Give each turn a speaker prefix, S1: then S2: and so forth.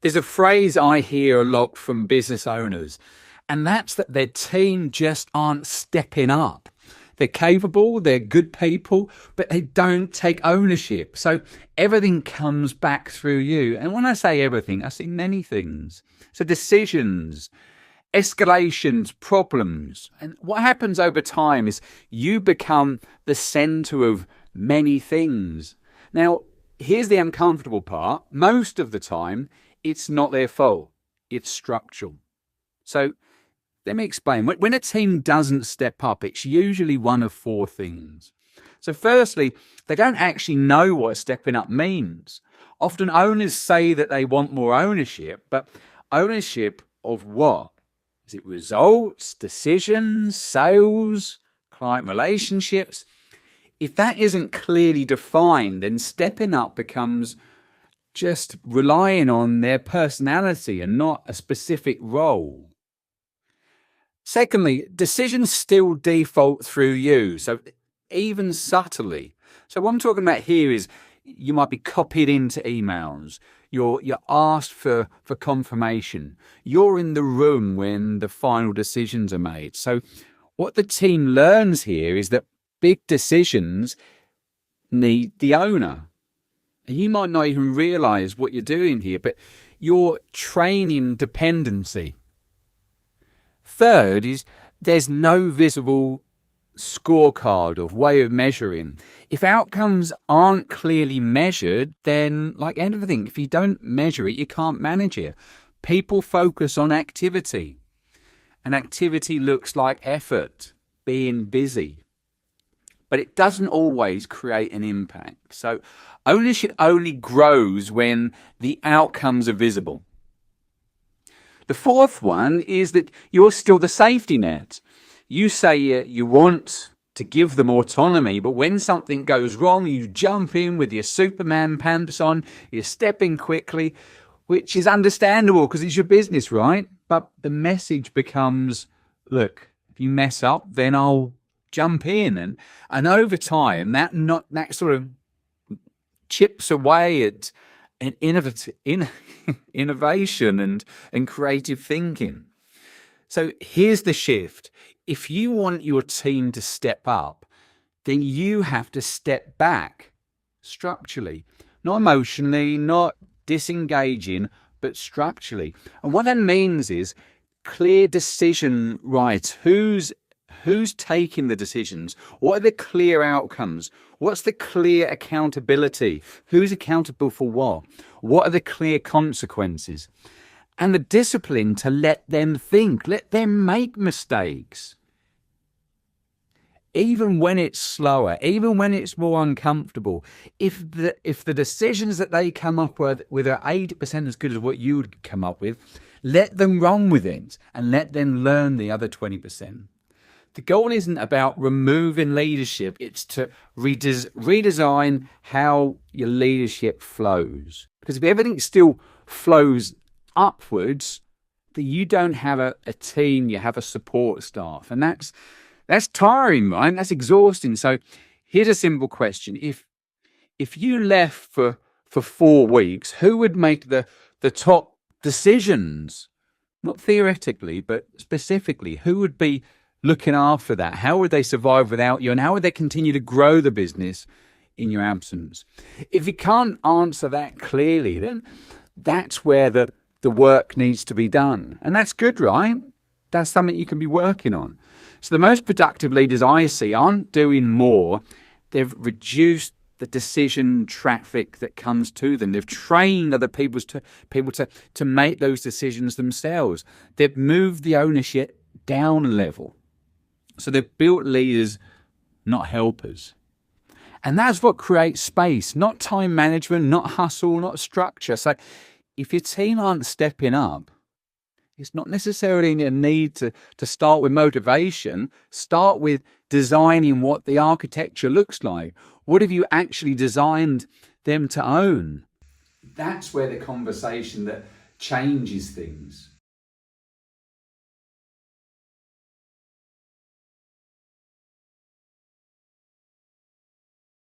S1: There's a phrase I hear a lot from business owners, and that's that their team just aren't stepping up. They're capable, they're good people, but they don't take ownership. So everything comes back through you. And when I say everything, I see many things. So decisions, escalations, problems. And what happens over time is you become the center of many things. Now, here's the uncomfortable part. Most of the time, it's not their fault. It's structural. So let me explain. When a team doesn't step up, it's usually one of four things. So firstly, they don't actually know what stepping up means. Often owners say that they want more ownership, but ownership of what? Is it results, decisions, sales, client relationships? If that isn't clearly defined, then stepping up becomes just relying on their personality and not a specific role. Secondly, decisions still default through you, so even subtly. So what I'm talking about here is you might be copied into emails. You're asked for confirmation. You're in the room when the final decisions are made. So what the team learns here is that big decisions need the owner. And you might not even realize what you're doing here, but you're training dependency. Third is there's no visible scorecard or way of measuring. If outcomes aren't clearly measured, then like anything, if you don't measure it, you can't manage it. People focus on activity, and activity looks like effort, being busy. But it doesn't always create an impact. So ownership only grows when the outcomes are visible. The fourth one is that you're still the safety net. You say you want to give them autonomy, but when something goes wrong, you jump in with your Superman pants on, you step in quickly, which is understandable because it's your business, right? But the message becomes, look, if you mess up, then I'll jump in. And over time, that sort of chips away at innovation and creative thinking. So here's the shift. If you want your team to step up, then you have to step back structurally, not emotionally, not disengaging, but structurally. And what that means is clear decision rights. Who's taking the decisions? What are the clear outcomes? What's the clear accountability? Who's accountable for what? What are the clear consequences? And the discipline to let them think, let them make mistakes. Even when it's slower, even when it's more uncomfortable, if the decisions that they come up with are 80% as good as what you would come up with, let them run with it and let them learn the other 20%. The goal isn't about removing leadership. It's to redesign how your leadership flows. Because if everything still flows upwards, then you don't have a team, you have a support staff. And that's tiring, right? That's exhausting. So here's a simple question. If you left for 4 weeks, who would make the top decisions? Not theoretically, but specifically, who would be looking after that? How would they survive without you? And how would they continue to grow the business in your absence? If you can't answer that clearly, then that's where the work needs to be done. And that's good, right? That's something you can be working on. So the most productive leaders I see aren't doing more. They've reduced the decision traffic that comes to them. They've trained other people to make those decisions themselves. They've moved the ownership down a level. So they've built leaders, not helpers. And that's what creates space, not time management, not hustle, not structure. So if your team aren't stepping up, it's not necessarily a need to start with motivation. Start with designing what the architecture looks like. What have you actually designed them to own? That's where the conversation that changes things.